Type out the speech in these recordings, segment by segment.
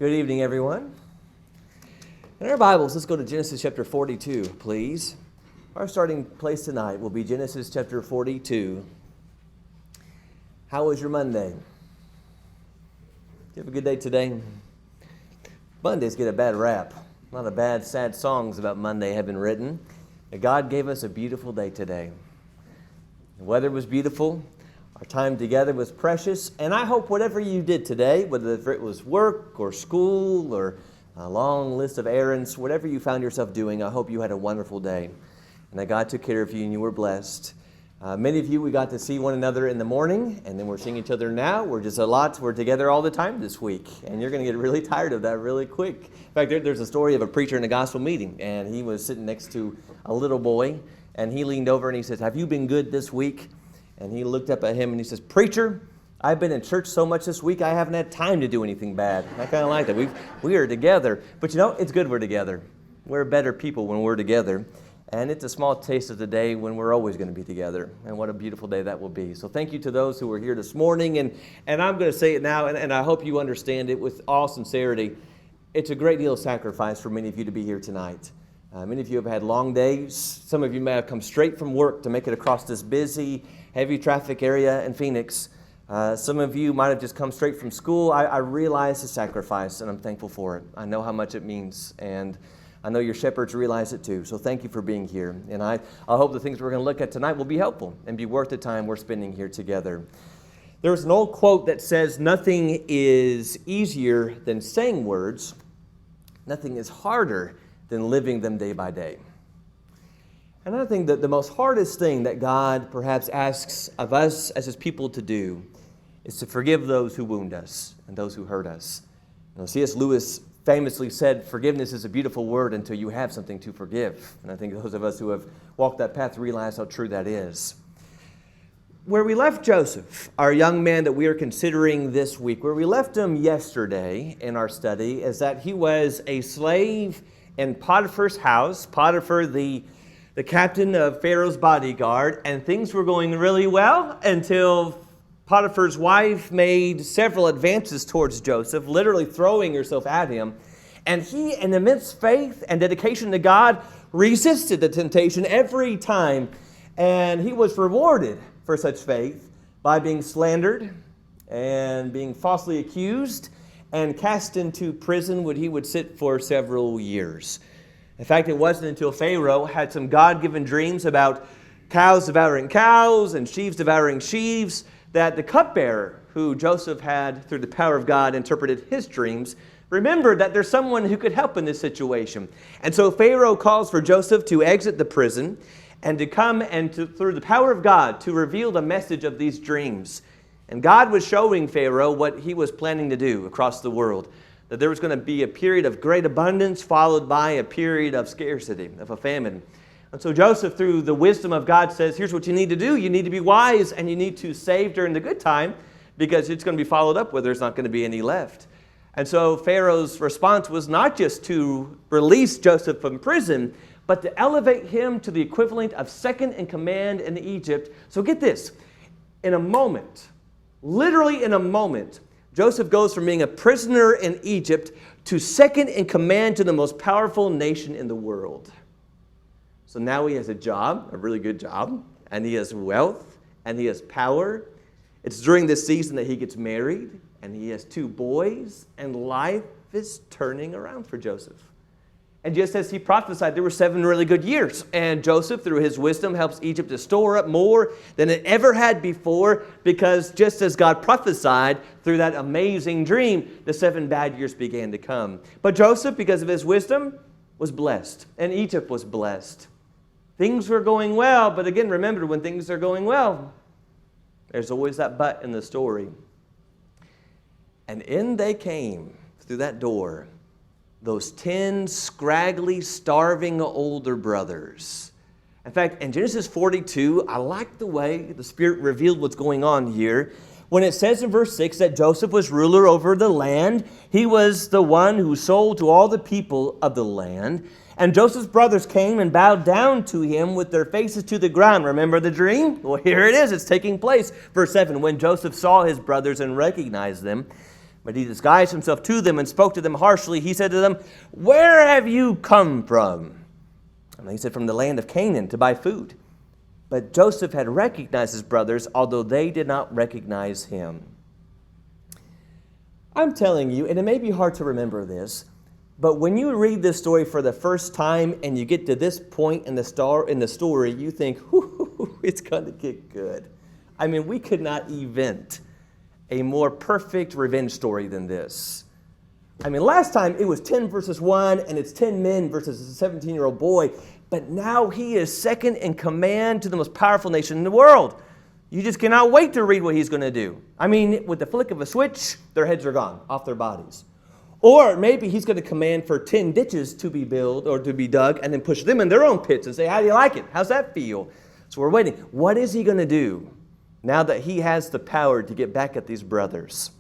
Good evening, everyone. In our Bibles, let's go to Genesis chapter 42, please. Our starting place tonight will be Genesis chapter 42. How was your Monday? Did you have a good day today? Mondays get a bad rap. A lot of bad, sad songs about Monday have been written. God gave us a beautiful day today. The weather was beautiful. Our time together was precious. And I hope whatever you did today, whether it was work or school or a long list of errands, whatever you found yourself doing, I hope you had a wonderful day and that God took care of you and you were blessed. Many of you, we got to see one another in the morning, and then we're seeing each other now. We're together all the time this week, and you're going to get really tired of that really quick. In fact, there's a story of a preacher in a gospel meeting, and he was sitting next to a little boy, and he leaned over and he says, "Have you been good this week?" And he looked up at him and he says, "Preacher, I've been in church so much this week, I haven't had time to do anything bad." I kind of like that. We are together. But you know, it's good we're together. We're better people when we're together. And it's a small taste of the day when we're always going to be together. And what a beautiful day that will be. So thank you to those who were here this morning. And I'm going to say it now, and I hope you understand it with all sincerity. It's a great deal of sacrifice for many of you to be here tonight. Many of you have had long days. Some of you may have come straight from work to make it across this busy, heavy traffic area in Phoenix. Some of you might have just come straight from school. I realize the sacrifice, and I'm thankful for it. I know how much it means, and I know your shepherds realize it too. So thank you for being here. And I hope the things we're going to look at tonight will be helpful and be worth the time we're spending here together. There's an old quote that says, "Nothing is easier than saying words. Nothing is harder than living them day by day." And I think that the most hardest thing that God perhaps asks of us as His people to do is to forgive those who wound us and those who hurt us. C.S. Lewis famously said, "Forgiveness is a beautiful word until you have something to forgive." And I think those of us who have walked that path realize how true that is. Where we left Joseph, our young man that we are considering this week, where we left him yesterday in our study, is that he was a slave in Potiphar's house. Potiphar, the captain of Pharaoh's bodyguard, and things were going really well until Potiphar's wife made several advances towards Joseph, literally throwing herself at him. And he, in immense faith and dedication to God, resisted the temptation every time. And he was rewarded for such faith by being slandered and being falsely accused and cast into prison where he would sit for several years. In fact, it wasn't until Pharaoh had some God-given dreams about cows devouring cows and sheaves devouring sheaves that the cupbearer, who Joseph had, through the power of God, interpreted his dreams, remembered that there's someone who could help in this situation. And so Pharaoh calls for Joseph to exit the prison and to come and through the power of God, to reveal the message of these dreams. And God was showing Pharaoh what he was planning to do across the world, that there was going to be a period of great abundance followed by a period of scarcity, of a famine. And so Joseph, through the wisdom of God, says, here's what you need to do. You need to be wise, and you need to save during the good time, because it's going to be followed up where there's not going to be any left. And so Pharaoh's response was not just to release Joseph from prison, but to elevate him to the equivalent of second in command in Egypt. So get this, in a moment, literally in a moment, Joseph goes from being a prisoner in Egypt to second in command to the most powerful nation in the world. So now he has a job, a really good job, and he has wealth, and he has power. It's during this season that he gets married, and he has 2 boys, and life is turning around for Joseph. And just as he prophesied, there were 7 really good years. And Joseph, through his wisdom, helps Egypt to store up more than it ever had before, because just as God prophesied through that amazing dream, the 7 bad years began to come. But Joseph, because of his wisdom, was blessed, and Egypt was blessed. Things were going well, but again, remember, when things are going well, there's always that but in the story. And in they came through that door, those 10 scraggly, starving older brothers. In fact, in Genesis 42, I like the way the Spirit revealed what's going on here. When it says in verse 6 that Joseph was ruler over the land, he was the one who sold to all the people of the land. And Joseph's brothers came and bowed down to him with their faces to the ground. Remember the dream? Well, here it is. It's taking place. Verse 7, when Joseph saw his brothers and recognized them, But he disguised himself to them and spoke to them harshly. He said to them, "Where have you come from?" And they said, "From the land of Canaan to buy food." But Joseph had recognized his brothers, although they did not recognize him. I'm telling you, and it may be hard to remember this, but when you read this story for the first time and you get to this point in the story, you think, it's going to get good. I mean, we could not invent a more perfect revenge story than this. I mean, last time it was 10 versus 1, and it's 10 men versus a 17-year-old boy. But now he is second in command to the most powerful nation in the world. You just cannot wait to read what he's going to do. I mean, with the flick of a switch, their heads are gone off their bodies. Or maybe he's going to command for 10 ditches to be built or to be dug and then push them in their own pits and say, "How do you like it? How's that feel?" So we're waiting. What is he going to do now that he has the power to get back at these brothers?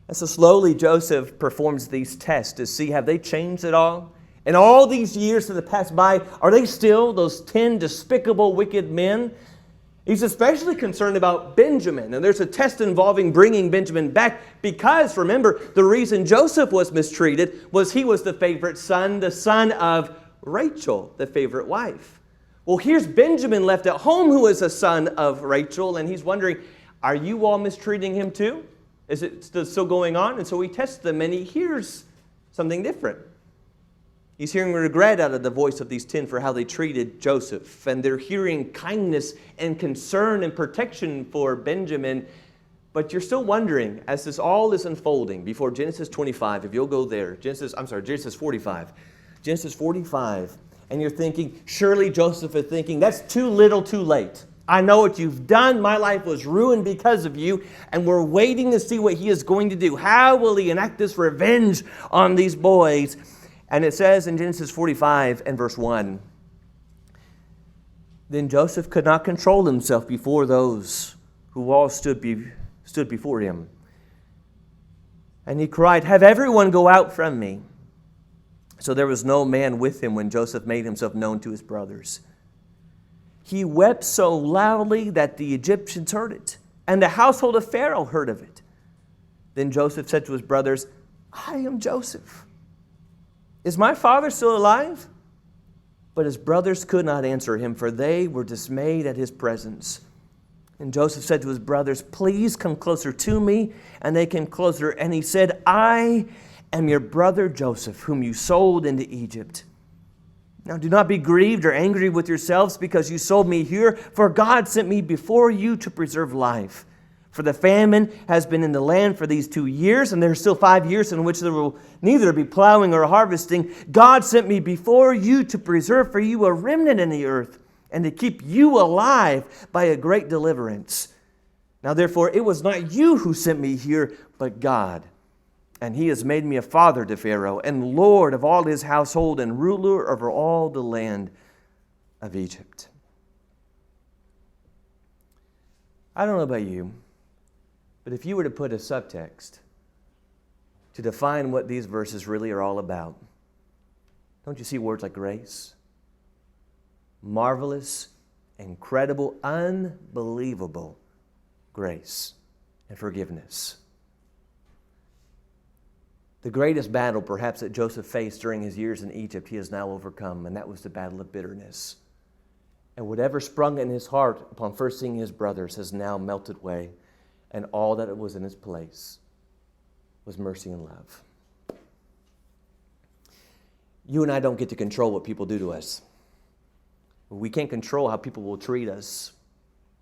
And so slowly Joseph performs these tests to see, have they changed at all? And all these years that have passed by, are they still those 10 despicable, wicked men? He's especially concerned about Benjamin. And there's a test involving bringing Benjamin back because, remember, the reason Joseph was mistreated was he was the favorite son, the son of Rachel, the favorite wife. Well, here's Benjamin left at home who is a son of Rachel, and he's wondering, are you all mistreating him too? Is it still going on? And so he tests them and he hears something different. He's hearing regret out of the voice of these 10 for how they treated Joseph. And they're hearing kindness and concern and protection for Benjamin. But you're still wondering, as this all is unfolding before Genesis 25, if you'll go there, Genesis 45. Genesis 45. And you're thinking, surely Joseph is thinking, that's too little too late. I know what you've done. My life was ruined because of you. And we're waiting to see what he is going to do. How will he enact this revenge on these boys? And it says in Genesis 45 and verse 1, "Then Joseph could not control himself before those who all stood before him. And he cried, 'Have everyone go out from me.' So there was no man with him when Joseph made himself known to his brothers. He wept so loudly that the Egyptians heard it, and the household of Pharaoh heard of it. Then Joseph said to his brothers, 'I am Joseph. Is my father still alive?' But his brothers could not answer him, for they were dismayed at his presence. And Joseph said to his brothers, 'Please come closer to me.' And they came closer, and he said, 'I am your brother Joseph, whom you sold into Egypt. Now do not be grieved or angry with yourselves because you sold me here, for God sent me before you to preserve life. For the famine has been in the land for these 2 years, and there are still 5 years in which there will neither be plowing or harvesting. God sent me before you to preserve for you a remnant in the earth, and to keep you alive by a great deliverance. Now therefore it was not you who sent me here, but God. And he has made me a father to Pharaoh, and Lord of all his household, and ruler over all the land of Egypt.'" I don't know about you, but if you were to put a subtext to define what these verses really are all about, don't you see words like grace, marvelous, incredible, unbelievable grace and forgiveness? The greatest battle perhaps that Joseph faced during his years in Egypt, he has now overcome, and that was the battle of bitterness. And whatever sprung in his heart upon first seeing his brothers has now melted away, and all that was in its place was mercy and love. You and I don't get to control what people do to us. We can't control how people will treat us,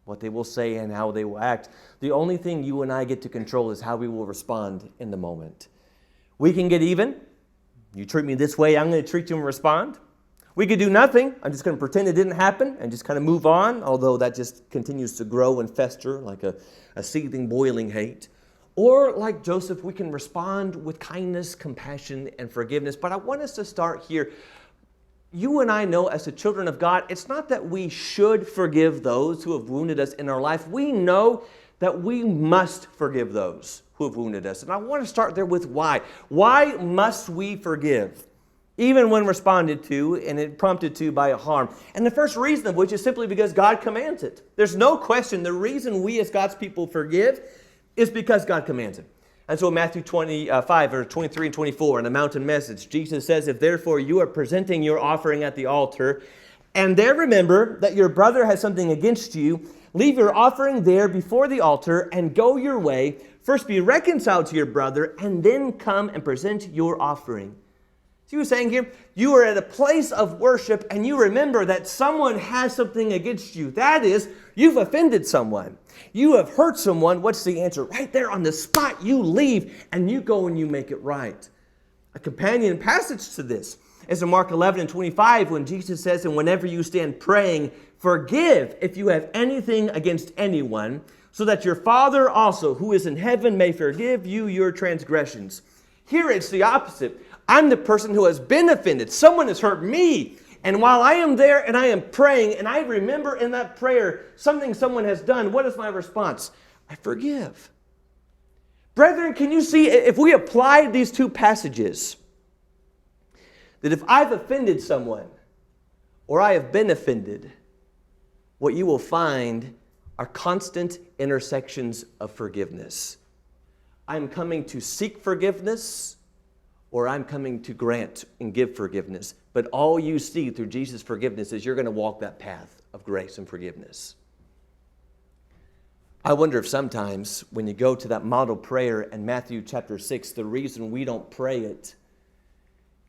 what they will say, and how they will act. The only thing you and I get to control is how we will respond in the moment. We can get even. You treat me this way, I'm going to treat you and respond. We could do nothing. I'm just going to pretend it didn't happen and just kind of move on, although that just continues to grow and fester like a seething, boiling hate. Or like Joseph, we can respond with kindness, compassion, and forgiveness. But I want us to start here. You and I know as the children of God, it's not that we should forgive those who have wounded us in our life. We know that we must forgive those who have wounded us. And I want to start there with why. Why must we forgive? Even when responded to and it prompted to by a harm. And the first reason of which is simply because God commands it. There's no question the reason we as God's people forgive is because God commands it. And so in Matthew 25, verse 23 and 24, in the mountain message, Jesus says, if therefore you are presenting your offering at the altar, and there remember that your brother has something against you, leave your offering there before the altar and go your way. First be reconciled to your brother, and then come and present your offering. See what he's saying here? You are at a place of worship, and you remember that someone has something against you. That is, you've offended someone. You have hurt someone. What's the answer? Right there on the spot, you leave, and you go and you make it right. A companion passage to this is in Mark 11 and 25, when Jesus says, and whenever you stand praying, forgive if you have anything against anyone, so that your Father also, who is in heaven, may forgive you your transgressions. Here it's the opposite. I'm the person who has been offended. Someone has hurt me. And while I am there and I am praying, and I remember in that prayer something someone has done, what is my response? I forgive. Brethren, can you see, if we applied these two passages, that if I've offended someone, or I have been offended, what you will find are constant intersections of forgiveness. I'm coming to seek forgiveness, or I'm coming to grant and give forgiveness. But all you see through Jesus' forgiveness is you're going to walk that path of grace and forgiveness. I wonder if sometimes when you go to that model prayer in Matthew chapter 6, the reason we don't pray it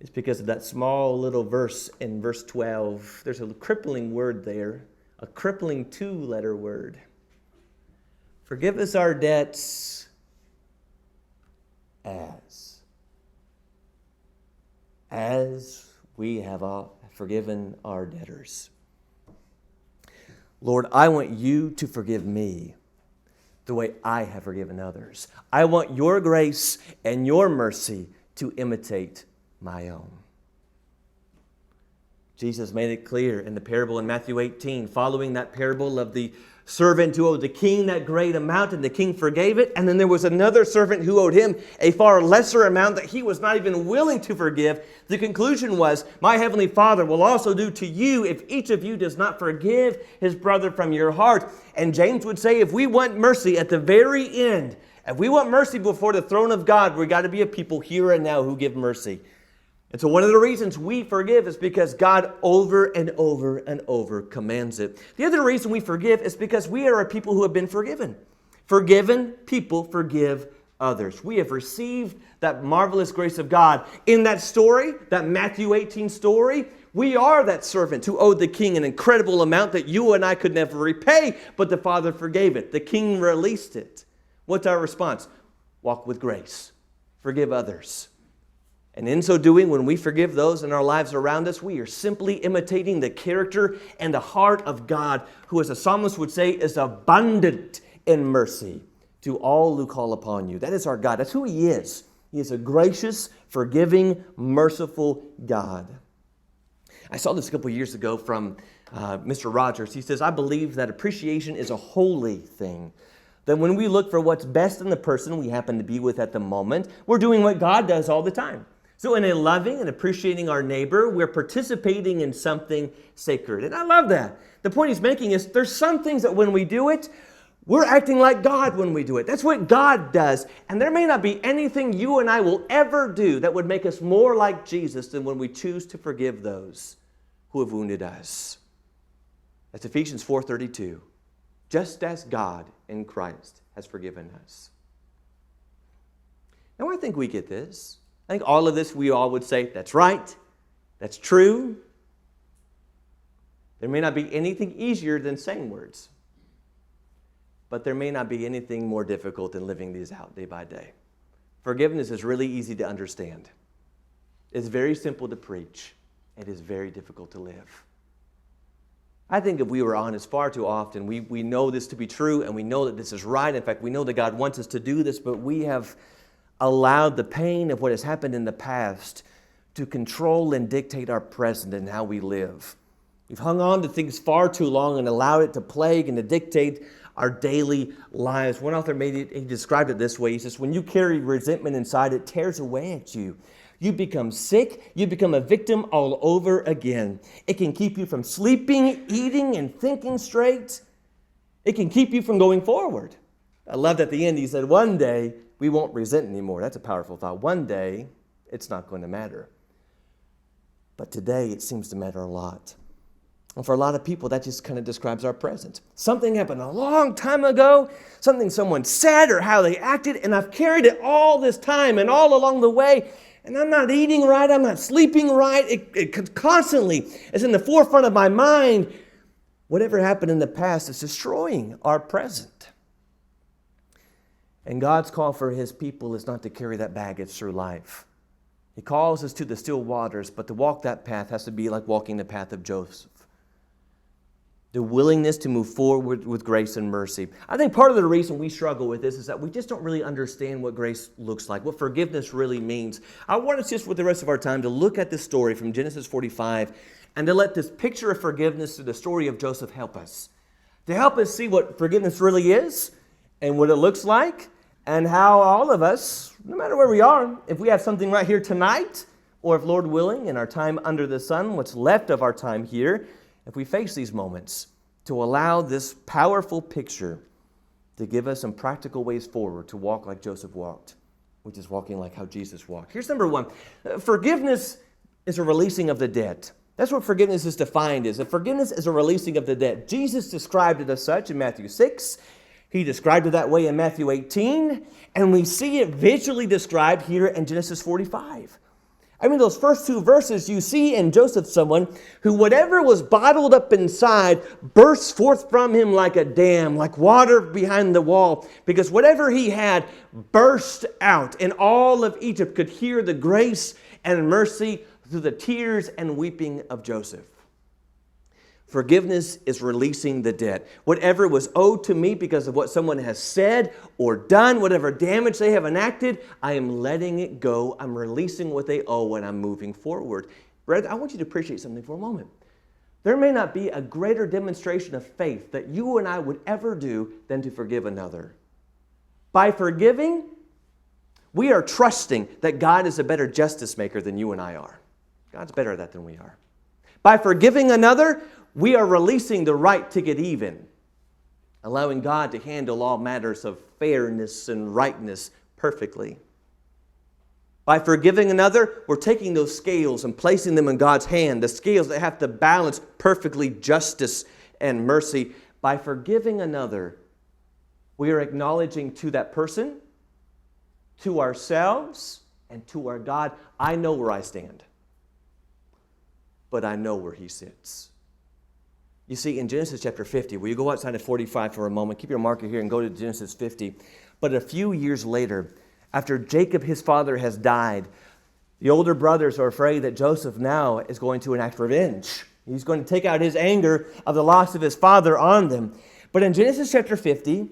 is because of that small little verse in verse 12. There's a crippling word there, a crippling two-letter word. Forgive us our debts as we have forgiven our debtors. Lord, I want you to forgive me the way I have forgiven others. I want your grace and your mercy to imitate my own. Jesus made it clear in the parable in Matthew 18, following that parable of the servant who owed the king that great amount, and the king forgave it. And then there was another servant who owed him a far lesser amount that he was not even willing to forgive. The conclusion was, my heavenly Father will also do to you if each of you does not forgive his brother from your heart. And James would say, if we want mercy at the very end, if we want mercy before the throne of God, we got to be a people here and now who give mercy. And so one of the reasons we forgive is because God over and over and over commands it. The other reason we forgive is because we are a people who have been forgiven. Forgiven people forgive others. We have received that marvelous grace of God. In that story, that Matthew 18 story, we are that servant who owed the king an incredible amount that you and I could never repay, but the Father forgave it. The king released it. What's our response? Walk with grace. Forgive others. And in so doing, when we forgive those in our lives around us, we are simply imitating the character and the heart of God, who, as the psalmist would say, is abundant in mercy to all who call upon you. That is our God. That's who He is. He is a gracious, forgiving, merciful God. I saw this a couple years ago from Mr. Rogers. He says, I believe that appreciation is a holy thing. That when we look for what's best in the person we happen to be with at the moment, we're doing what God does all the time. So in a loving and appreciating our neighbor, we're participating in something sacred. And I love that. The point he's making is there's some things that when we do it, we're acting like God when we do it. That's what God does. And there may not be anything you and I will ever do that would make us more like Jesus than when we choose to forgive those who have wounded us. That's Ephesians 4:32. Just as God in Christ has forgiven us. Now I think we get this. I think all of this we all would say, that's right, that's true. There may not be anything easier than saying words, but there may not be anything more difficult than living these out day by day. Forgiveness is really easy to understand. It's very simple to preach. It is very difficult to live. I think if we were honest, far too often, we know this to be true and we know that this is right. In fact, we know that God wants us to do this, but we have allowed the pain of what has happened in the past to control and dictate our present and how we live. We've hung on to things far too long and allowed it to plague and to dictate our daily lives. One author he described it this way. He says, when you carry resentment inside, it tears away at you. You become sick. You become a victim all over again. It can keep you from sleeping, eating, and thinking straight. It can keep you from going forward. I loved at the end, he said, one day we won't resent anymore. That's a powerful thought. One day it's not going to matter. But today it seems to matter a lot. And for a lot of people, that just kind of describes our present. Something happened a long time ago, something someone said or how they acted, and I've carried it all this time and all along the way, and I'm not eating right, I'm not sleeping right. It constantly is in the forefront of my mind. Whatever happened in the past is destroying our present. And God's call for his people is not to carry that baggage through life. He calls us to the still waters, but to walk that path has to be like walking the path of Joseph. The willingness to move forward with grace and mercy. I think part of the reason we struggle with this is that we just don't really understand what grace looks like, what forgiveness really means. I want us just with the rest of our time to look at this story from Genesis 45 and to let this picture of forgiveness through the story of Joseph help us. To help us see what forgiveness really is and what it looks like and how all of us, no matter where we are, if we have something right here tonight or if Lord willing in our time under the sun, what's left of our time here, if we face these moments, to allow this powerful picture to give us some practical ways forward to walk like Joseph walked, which is walking like how Jesus walked. Here's number one. Forgiveness is a releasing of the debt. That's what forgiveness is defined as. Forgiveness is a releasing of the debt. Jesus described it as such in Matthew 6. He described it that way in Matthew 18. And we see it visually described here in Genesis 45. I mean, those first two verses, you see in Joseph someone who whatever was bottled up inside bursts forth from him like a dam, like water behind the wall, because whatever he had burst out, and all of Egypt could hear the grace and mercy through the tears and weeping of Joseph. Forgiveness is releasing the debt. Whatever was owed to me because of what someone has said or done, whatever damage they have enacted, I am letting it go. I'm releasing what they owe and I'm moving forward. Brother, I want you to appreciate something for a moment. There may not be a greater demonstration of faith that you and I would ever do than to forgive another. By forgiving, we are trusting that God is a better justice maker than you and I are. God's better at that than we are. By forgiving another, we are releasing the right to get even, allowing God to handle all matters of fairness and rightness perfectly. By forgiving another, we're taking those scales and placing them in God's hand, the scales that have to balance perfectly justice and mercy. By forgiving another, we are acknowledging to that person, to ourselves, and to our God, I know where I stand, but I know where He sits. You see, in Genesis chapter 50, will you go outside of 45 for a moment? Keep your marker here and go to Genesis 50. But a few years later, after Jacob, his father, has died, the older brothers are afraid that Joseph now is going to enact revenge. He's going to take out his anger of the loss of his father on them. But in Genesis chapter 50,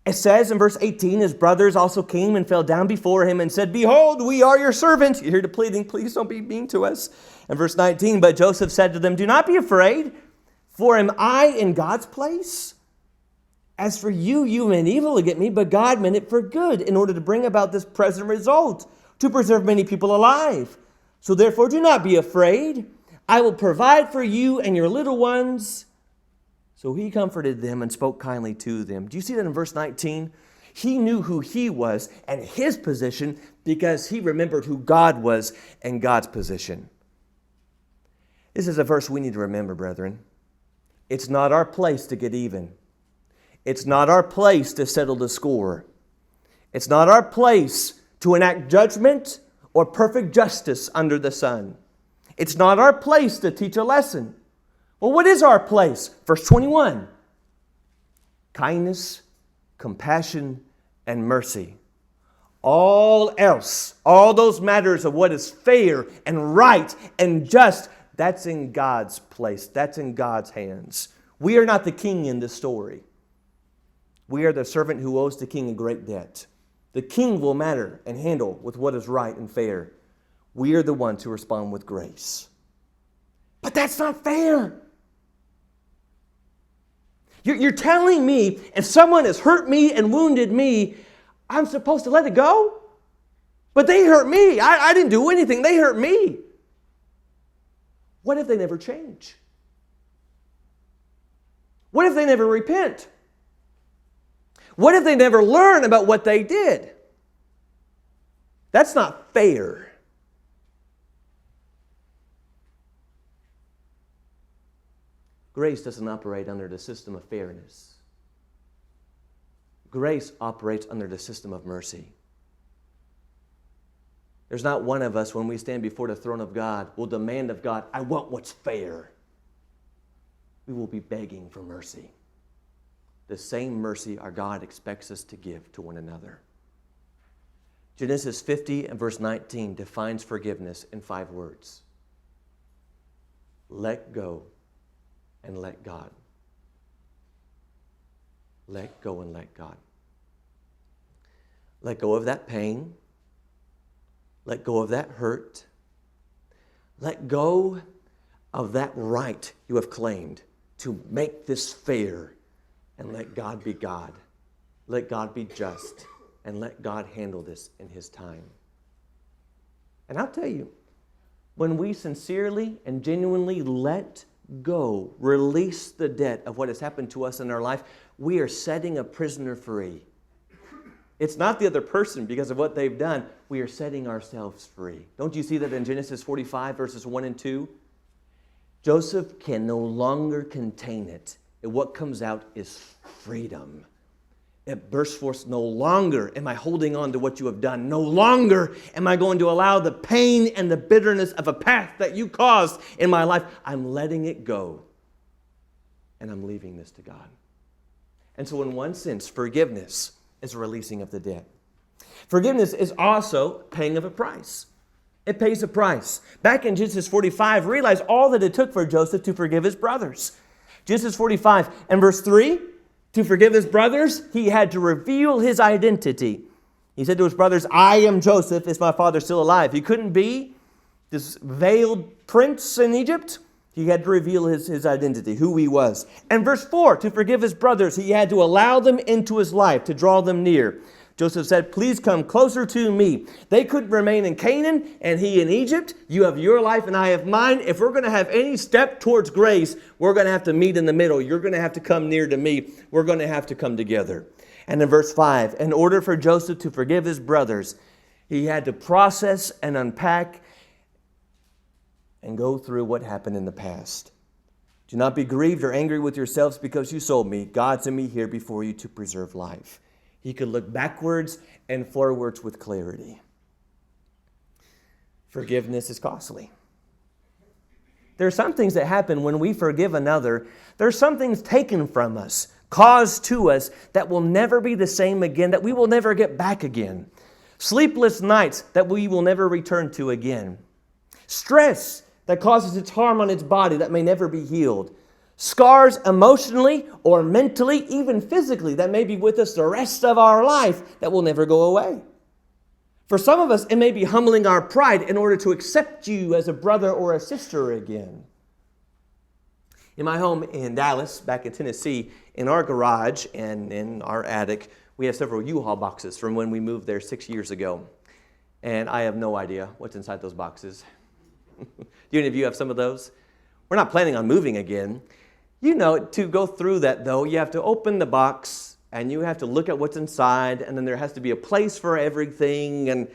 it says in verse 18, his brothers also came and fell down before him and said, "Behold, we are your servants." You hear the pleading, "Please don't be mean to us." And verse 19, but Joseph said to them, "Do not be afraid, for am I in God's place? As for you, you meant evil against me, but God meant it for good, in order to bring about this present result, to preserve many people alive. So therefore do not be afraid. I will provide for you and your little ones." So he comforted them and spoke kindly to them. Do you see that in verse 19? He knew who he was and his position because he remembered who God was and God's position. This is a verse we need to remember, brethren. It's not our place to get even. It's not our place to settle the score. It's not our place to enact judgment or perfect justice under the sun. It's not our place to teach a lesson. Well, what is our place? Verse 21. Kindness, compassion, and mercy. All else, all those matters of what is fair and right and just, that's in God's place. That's in God's hands. We are not the king in this story. We are the servant who owes the king a great debt. The king will matter and handle with what is right and fair. We are the ones who respond with grace. But that's not fair. You're telling me if someone has hurt me and wounded me, I'm supposed to let it go? But they hurt me. I didn't do anything. They hurt me. What if they never change? What if they never repent? What if they never learn about what they did? That's not fair. Grace doesn't operate under the system of fairness. Grace operates under the system of mercy. There's not one of us, when we stand before the throne of God, will demand of God, I want what's fair. We will be begging for mercy. The same mercy our God expects us to give to one another. Genesis 50 and verse 19 defines forgiveness in 5 words. Let go and let God. Let go and let God. Let go of that pain. Let go of that hurt. Let go of that right you have claimed to make this fair, and let God be God. Let God be just, and let God handle this in His time. And I'll tell you, when we sincerely and genuinely let go, release the debt of what has happened to us in our life, we are setting a prisoner free. It's not the other person because of what they've done. We are setting ourselves free. Don't you see that in Genesis 45, verses 1 and 2? Joseph can no longer contain it. And what comes out is freedom. It bursts forth. No longer am I holding on to what you have done. No longer am I going to allow the pain and the bitterness of a past that you caused in my life. I'm letting it go. And I'm leaving this to God. And so in one sense, forgiveness is a releasing of the debt. Forgiveness is also paying of a price. It pays a price. Back in Genesis 45, realize all that it took for Joseph to forgive his brothers. Genesis 45 and verse 3, to forgive his brothers, he had to reveal his identity. He said to his brothers, I am Joseph, is my father still alive? He couldn't be this veiled prince in Egypt. He had to reveal his identity, who he was. And verse 4, to forgive his brothers, he had to allow them into his life, to draw them near. Joseph said, please come closer to me. They couldn't remain in Canaan and he in Egypt. You have your life and I have mine. If we're going to have any step towards grace, we're going to have to meet in the middle. You're going to have to come near to me. We're going to have to come together. And in verse 5, in order for Joseph to forgive his brothers, he had to process and unpack and go through what happened in the past. Do not be grieved or angry with yourselves because you sold me. God sent me here before you to preserve life. He could look backwards and forwards with clarity. Forgiveness is costly. There are some things that happen when we forgive another. There are some things taken from us, caused to us, that will never be the same again, that we will never get back again. Sleepless nights that we will never return to again. Stress that causes its harm on its body that may never be healed. Scars emotionally or mentally, even physically, that may be with us the rest of our life that will never go away. For some of us, it may be humbling our pride in order to accept you as a brother or a sister again. In my home in Dallas, back in Tennessee, in our garage and in our attic, we have several U-Haul boxes from when we moved there 6 years ago. And I have no idea what's inside those boxes. Do any of you have some of those? We're not planning on moving again. You know, to go through that, though, you have to open the box, and you have to look at what's inside, and then there has to be a place for everything, and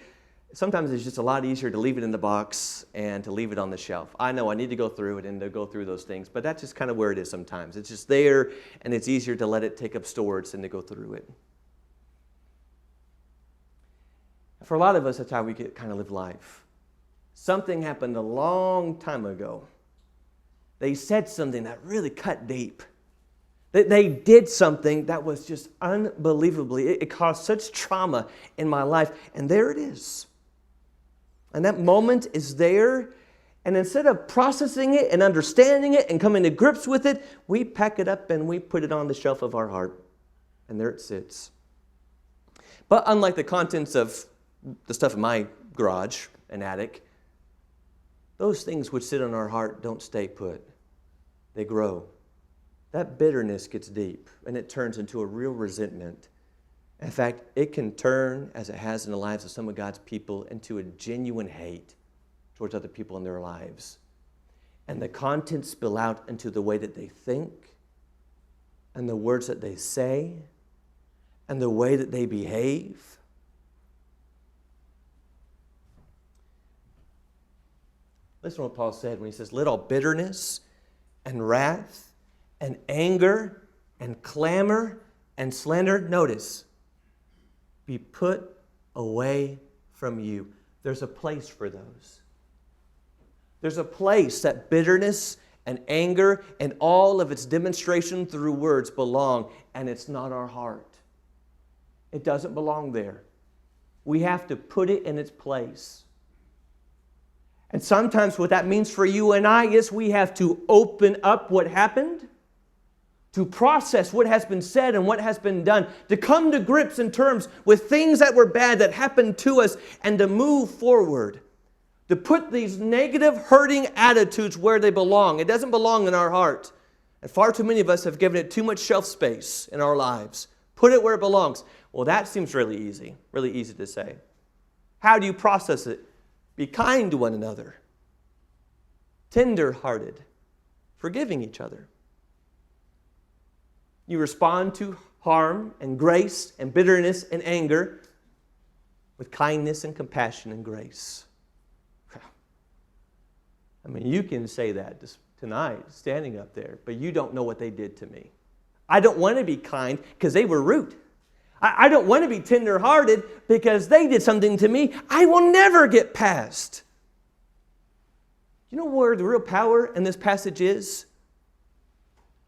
sometimes it's just a lot easier to leave it in the box and to leave it on the shelf. I know I need to go through it and to go through those things, but that's just kind of where it is sometimes. It's just there, and it's easier to let it take up storage than to go through it. For a lot of us, that's how we kind of live life. Something happened a long time ago. They said something that really cut deep. They did something that was just unbelievably, it caused such trauma in my life. And there it is. And that moment is there. And instead of processing it and understanding it and coming to grips with it, we pack it up and we put it on the shelf of our heart. And there it sits. But unlike the contents of the stuff in my garage and attic, those things which sit on our heart don't stay put. They grow. That bitterness gets deep, and it turns into a real resentment. In fact, it can turn, as it has in the lives of some of God's people, into a genuine hate towards other people in their lives. And the contents spill out into the way that they think, and the words that they say, and the way that they behave. Listen to what Paul said when he says, let all bitterness and wrath and anger and clamor and slander, notice, be put away from you. There's a place for those. There's a place that bitterness and anger and all of its demonstration through words belong, and it's not our heart. It doesn't belong there. We have to put it in its place. And sometimes what that means for you and I is we have to open up what happened, to process what has been said and what has been done, to come to grips and terms with things that were bad that happened to us, and to move forward. To put these negative, hurting attitudes where they belong. It doesn't belong in our heart. And far too many of us have given it too much shelf space in our lives. Put it where it belongs. Well, that seems really easy to say. How do you process it? Be kind to one another. Tender-hearted. Forgiving each other. You respond to harm and grace and bitterness and anger with kindness and compassion and grace. I mean, you can say that just tonight, standing up there, but you don't know what they did to me. I don't want to be kind because they were rude. I don't want to be tender-hearted because they did something to me I will never get past. You know where the real power in this passage is?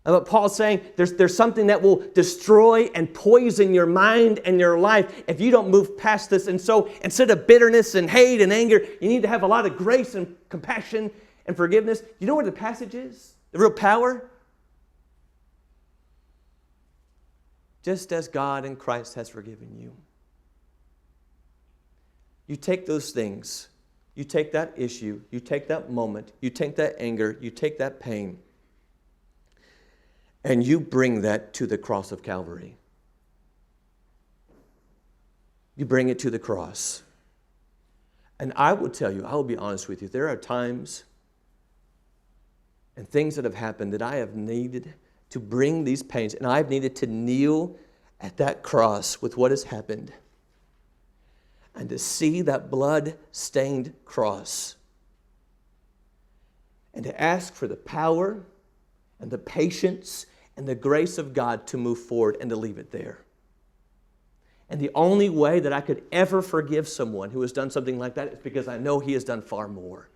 What Paul's saying, there's something that will destroy and poison your mind and your life if you don't move past this. And so instead of bitterness and hate and anger, you need to have a lot of grace and compassion and forgiveness. You know where the passage is? The real power? Just as God in Christ has forgiven you. You take those things, you take that issue, you take that moment, you take that anger, you take that pain, and you bring that to the cross of Calvary. You bring it to the cross. And I will tell you, I will be honest with you, there are times and things that have happened that I have needed to bring these pains, and I've needed to kneel at that cross with what has happened and to see that blood-stained cross and to ask for the power and the patience and the grace of God to move forward and to leave it there. And the only way that I could ever forgive someone who has done something like that is because I know he has done far more.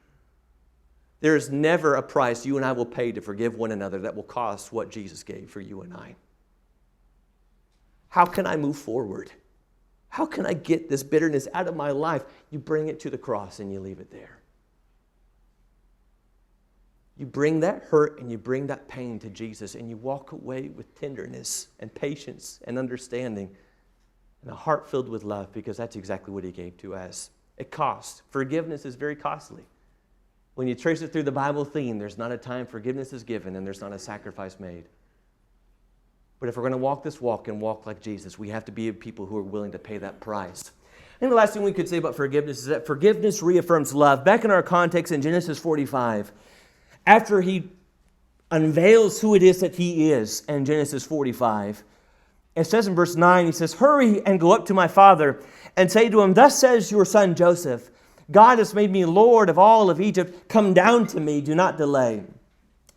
There is never a price you and I will pay to forgive one another that will cost what Jesus gave for you and I. How can I move forward? How can I get this bitterness out of my life? You bring it to the cross and you leave it there. You bring that hurt and you bring that pain to Jesus and you walk away with tenderness and patience and understanding and a heart filled with love, because that's exactly what he gave to us. It costs. Forgiveness is very costly. When you trace it through the Bible theme, there's not a time forgiveness is given and there's not a sacrifice made. But if we're going to walk this walk and walk like Jesus, we have to be people who are willing to pay that price. And the last thing we could say about forgiveness is that forgiveness reaffirms love. Back in our context in Genesis 45, after he unveils who it is that he is in Genesis 45, it says in verse 9, he says, "Hurry and go up to my father and say to him, 'Thus says your son Joseph, God has made me Lord of all of Egypt. Come down to me, do not delay.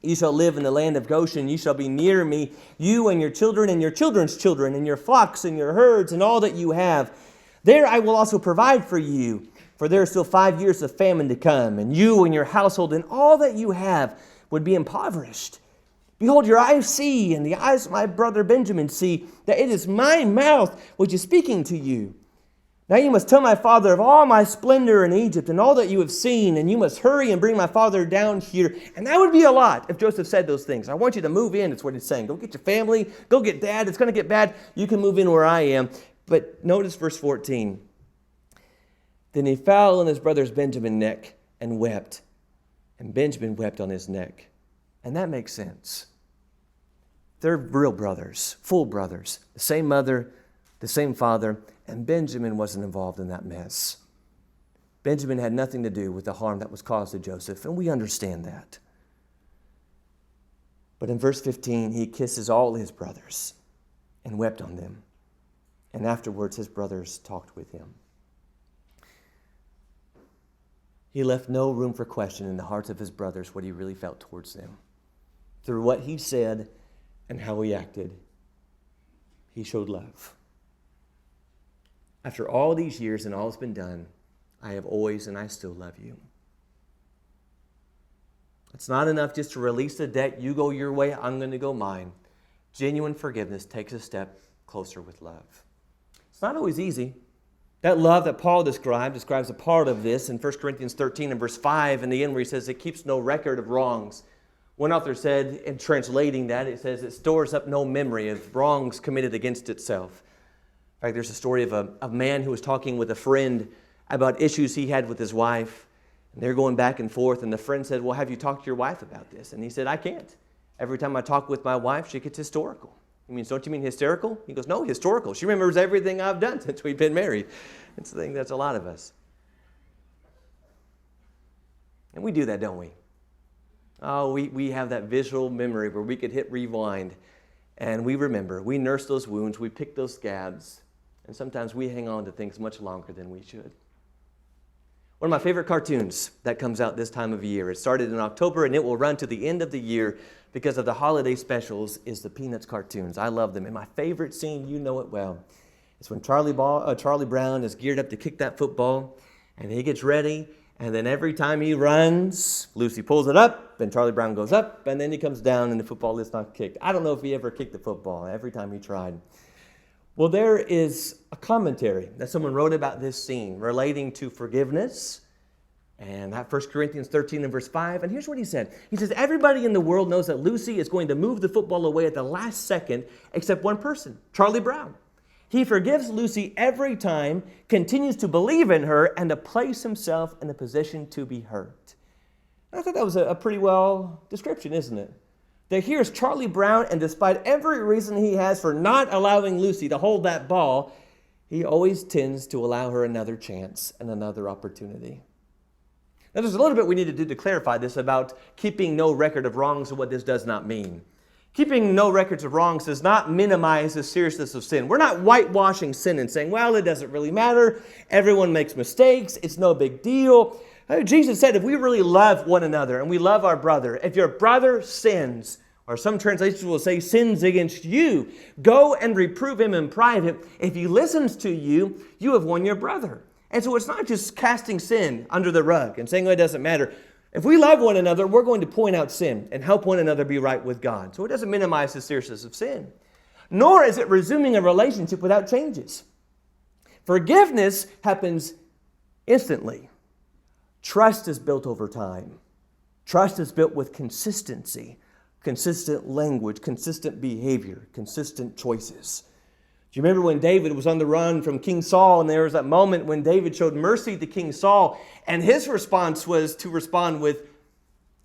You shall live in the land of Goshen. You shall be near me, you and your children and your children's children, and your flocks and your herds and all that you have. There I will also provide for you, for there are still 5 years of famine to come, and you and your household and all that you have would be impoverished. Behold, your eyes see, and the eyes of my brother Benjamin see, that it is my mouth which is speaking to you. Now you must tell my father of all my splendor in Egypt and all that you have seen, and you must hurry and bring my father down here.'" And that would be a lot if Joseph said those things. I want you to move in, that's what he's saying. Go get your family, go get dad, it's going to get bad. You can move in where I am. But notice verse 14. "Then he fell on his brother's Benjamin's neck and wept, and Benjamin wept on his neck." And that makes sense. They're real brothers, full brothers, the same mother, the same father, and Benjamin wasn't involved in that mess. Benjamin had nothing to do with the harm that was caused to Joseph, and we understand that. But in verse 15, he kisses all his brothers and wept on them. And afterwards, his brothers talked with him. He left no room for question in the hearts of his brothers what he really felt towards them. Through what he said and how he acted, he showed love. After all these years and all has been done, I have always and I still love you. It's not enough just to release the debt. You go your way, I'm going to go mine. Genuine forgiveness takes a step closer with love. It's not always easy. That love that Paul describes a part of this in 1 Corinthians 13 and verse 5 in the end where he says it keeps no record of wrongs. One author said in translating that, it says it stores up no memory of wrongs committed against itself. In fact, there's a story of a man who was talking with a friend about issues he had with his wife. And they're going back and forth, and the friend said, well, have you talked to your wife about this? And he said, I can't. Every time I talk with my wife, she gets historical. He means, don't you mean hysterical? He goes, no, historical. She remembers everything I've done since we've been married. It's the thing that's a lot of us. And we do that, don't we? Oh, we have that visual memory where we could hit rewind, and we remember. We nurse those wounds. We pick those scabs. And sometimes we hang on to things much longer than we should. One of my favorite cartoons that comes out this time of year. It started in October and it will run to the end of the year because of the holiday specials is the Peanuts cartoons. I love them. And my favorite scene, you know it well, is when Charlie Brown is geared up to kick that football and he gets ready. And then every time he runs, Lucy pulls it up and Charlie Brown goes up and then he comes down and the football is not kicked. I don't know if he ever kicked the football every time he tried. Well, there is a commentary that someone wrote about this scene relating to forgiveness. And that 1 Corinthians 13 and verse 5. And here's what he said. He says, everybody in the world knows that Lucy is going to move the football away at the last second, except one person, Charlie Brown. He forgives Lucy every time, continues to believe in her, and to place himself in a position to be hurt. I thought that was a pretty well description, isn't it? That here's Charlie Brown, and despite every reason he has for not allowing Lucy to hold that ball, he always tends to allow her another chance and another opportunity. Now, there's a little bit we need to do to clarify this about keeping no record of wrongs and what this does not mean. Keeping no records of wrongs does not minimize the seriousness of sin. We're not whitewashing sin and saying, well, it doesn't really matter. Everyone makes mistakes. It's no big deal. Jesus said if we really love one another and we love our brother, if your brother sins, or some translations will say sins against you, go and reprove him in private. If he listens to you, you have won your brother. And so it's not just casting sin under the rug and saying, oh, it doesn't matter. If we love one another, we're going to point out sin and help one another be right with God. So it doesn't minimize the seriousness of sin. Nor is it resuming a relationship without changes. Forgiveness happens instantly. Trust is built over time. Trust is built with consistency, consistent language, consistent behavior, consistent choices. Do you remember when David was on the run from King Saul, and there was that moment when David showed mercy to King Saul, and his response was to respond with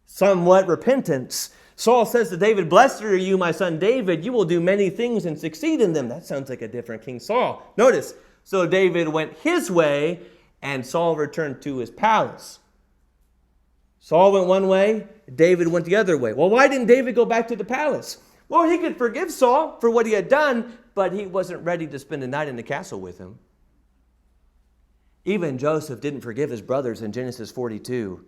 somewhat repentance. Saul says to David, blessed are you, my son David, you will do many things and succeed in them. That sounds like a different King Saul. Notice, so David went his way, and Saul returned to his palace. Saul went one way, David went the other way. Well, why didn't David go back to the palace? Well, he could forgive Saul for what he had done, but he wasn't ready to spend the night in the castle with him. Even Joseph didn't forgive his brothers in Genesis 42.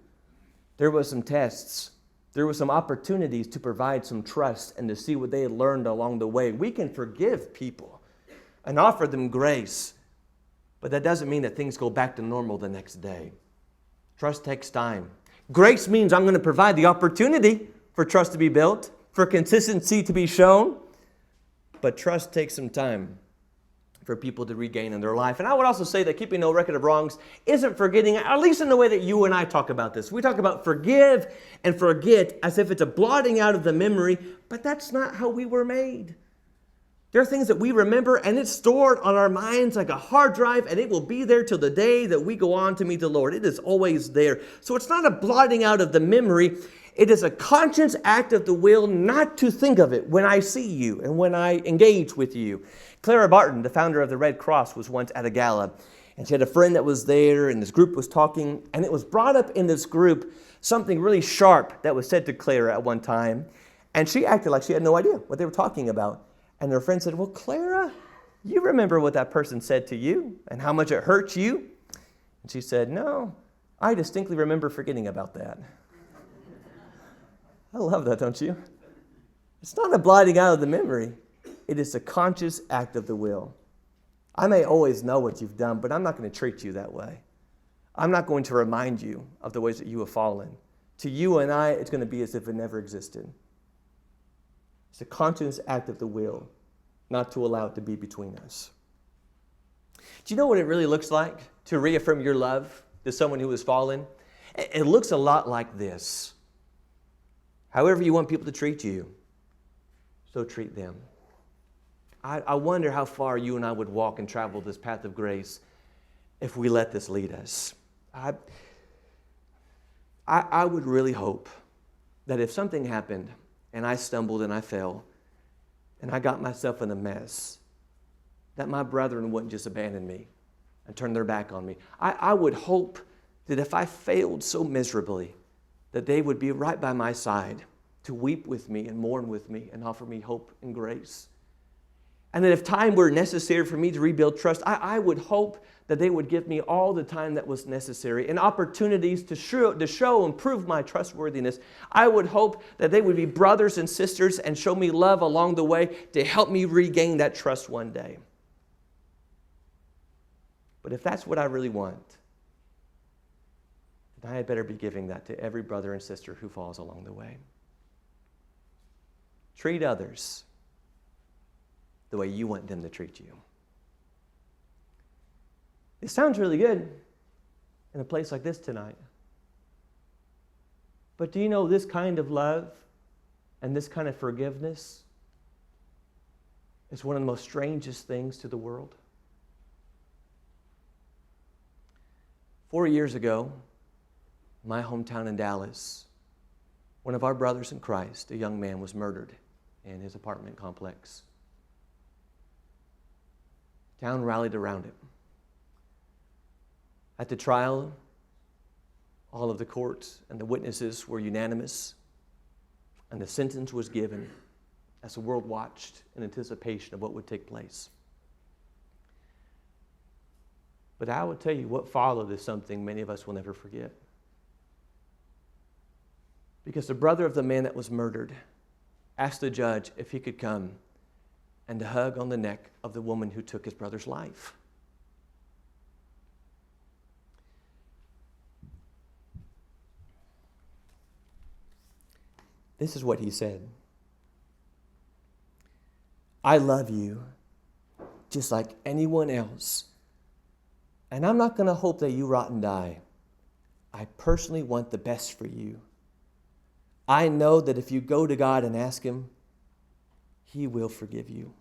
There were some tests. There were some opportunities to provide some trust and to see what they had learned along the way. We can forgive people and offer them grace, but that doesn't mean that things go back to normal the next day. Trust takes time. Grace means I'm going to provide the opportunity for trust to be built, for consistency to be shown. But trust takes some time for people to regain in their life. And I would also say that keeping no record of wrongs isn't forgetting, at least in the way that you and I talk about this. We talk about forgive and forget as if it's a blotting out of the memory, but that's not how we were made. There are things that we remember and it's stored on our minds like a hard drive, and it will be there till the day that we go on to meet the Lord. It is always there. So it's not a blotting out of the memory. It is a conscious act of the will not to think of it when I see you and when I engage with you. Clara Barton, the founder of the Red Cross, was once at a gala, and she had a friend that was there, and this group was talking, and it was brought up in this group something really sharp that was said to Clara at one time, and she acted like she had no idea what they were talking about. And her friend said, well, Clara, you remember what that person said to you and how much it hurt you? And she said, no, I distinctly remember forgetting about that. I love that, don't you? It's not a blotting out of the memory. It is a conscious act of the will. I may always know what you've done, but I'm not going to treat you that way. I'm not going to remind you of the ways that you have fallen. To you and I, it's going to be as if it never existed. It's a conscious act of the will, not to allow it to be between us. Do you know what it really looks like to reaffirm your love to someone who has fallen? It looks a lot like this. However you want people to treat you, so treat them. I wonder how far you and I would walk and travel this path of grace if we let this lead us. I would really hope that if something happened and I stumbled and I fell and I got myself in a mess, that my brethren wouldn't just abandon me and turn their back on me. I would hope that if I failed so miserably, that they would be right by my side to weep with me and mourn with me and offer me hope and grace. And that if time were necessary for me to rebuild trust, I would hope that they would give me all the time that was necessary and opportunities to show and prove my trustworthiness. I would hope that they would be brothers and sisters and show me love along the way to help me regain that trust one day. But if that's what I really want, then I had better be giving that to every brother and sister who falls along the way. Treat others the way you want them to treat you. It sounds really good in a place like this tonight. But do you know this kind of love and this kind of forgiveness is one of the most strangest things to the world? 4 years ago, in my hometown in Dallas, one of our brothers in Christ, a young man, was murdered in his apartment complex. Town rallied around it. At the trial, all of the courts and the witnesses were unanimous, and the sentence was given as the world watched in anticipation of what would take place. But I will tell you, what followed is something many of us will never forget. Because the brother of the man that was murdered asked the judge if he could come and hug on the neck of the woman who took his brother's life. This is what he said. I love you just like anyone else. And I'm not going to hope that you rot and die. I personally want the best for you. I know that if you go to God and ask Him, He will forgive you.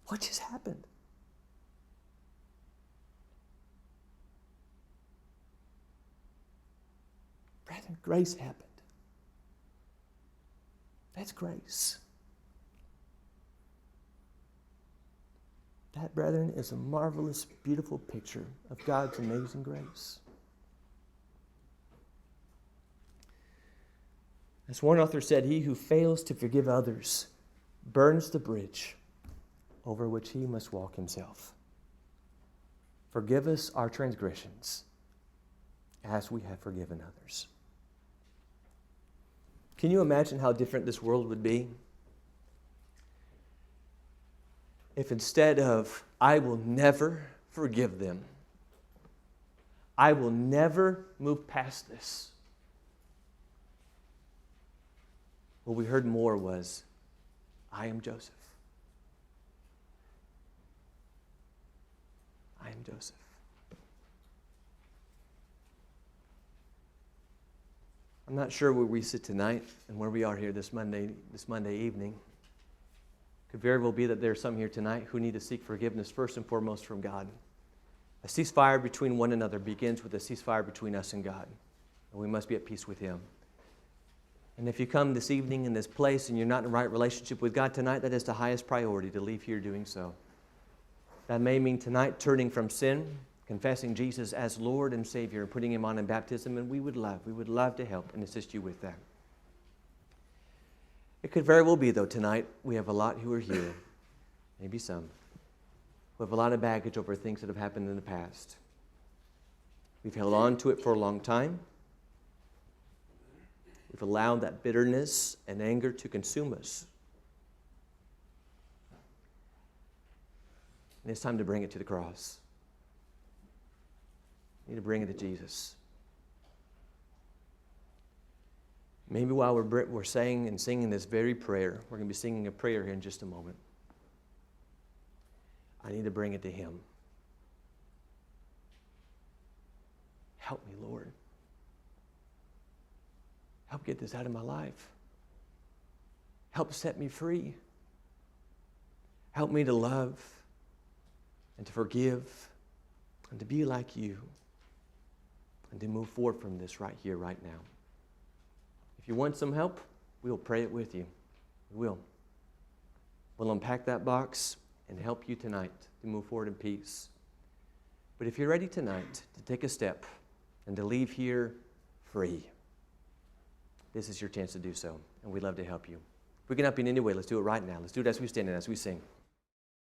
What just happened? Brethren, grace happened. That's grace. That, brethren, is a marvelous, beautiful picture of God's amazing grace. As one author said, he who fails to forgive others burns the bridge over which he must walk himself. Forgive us our transgressions as we have forgiven others. Can you imagine how different this world would be if instead of, I will never forgive them, I will never move past this, what we heard more was, I am Joseph. I am Joseph. I'm not sure where we sit tonight and where we are here this Monday evening. Could very well be that there are some here tonight who need to seek forgiveness first and foremost from God. A ceasefire between one another begins with a ceasefire between us and God. And we must be at peace with Him. And if you come this evening in this place and you're not in the right relationship with God tonight, that is the highest priority, to leave here doing so. That may mean tonight turning from sin confessing Jesus as Lord and Savior and putting Him on in baptism, and we would love to help and assist you with that. It could very well be, though, tonight we have a lot who are here, maybe some, who have a lot of baggage over things that have happened in the past. We've held on to it for a long time. We've allowed that bitterness and anger to consume us. And it's time to bring it to the cross. We need to bring it to Jesus. Maybe while we're saying and singing this very prayer, we're going to be singing a prayer here in just a moment. I need to bring it to Him. Help me, Lord. Help get this out of my life. Help set me free. Help me to love and to forgive and to be like You and to move forward from this right here, right now. If you want some help, we'll pray it with you. We will. We'll unpack that box and help you tonight to move forward in peace. But if you're ready tonight to take a step and to leave here free, this is your chance to do so, and we'd love to help you. If we can help you in any way, let's do it right now. Let's do it as we stand and as we sing.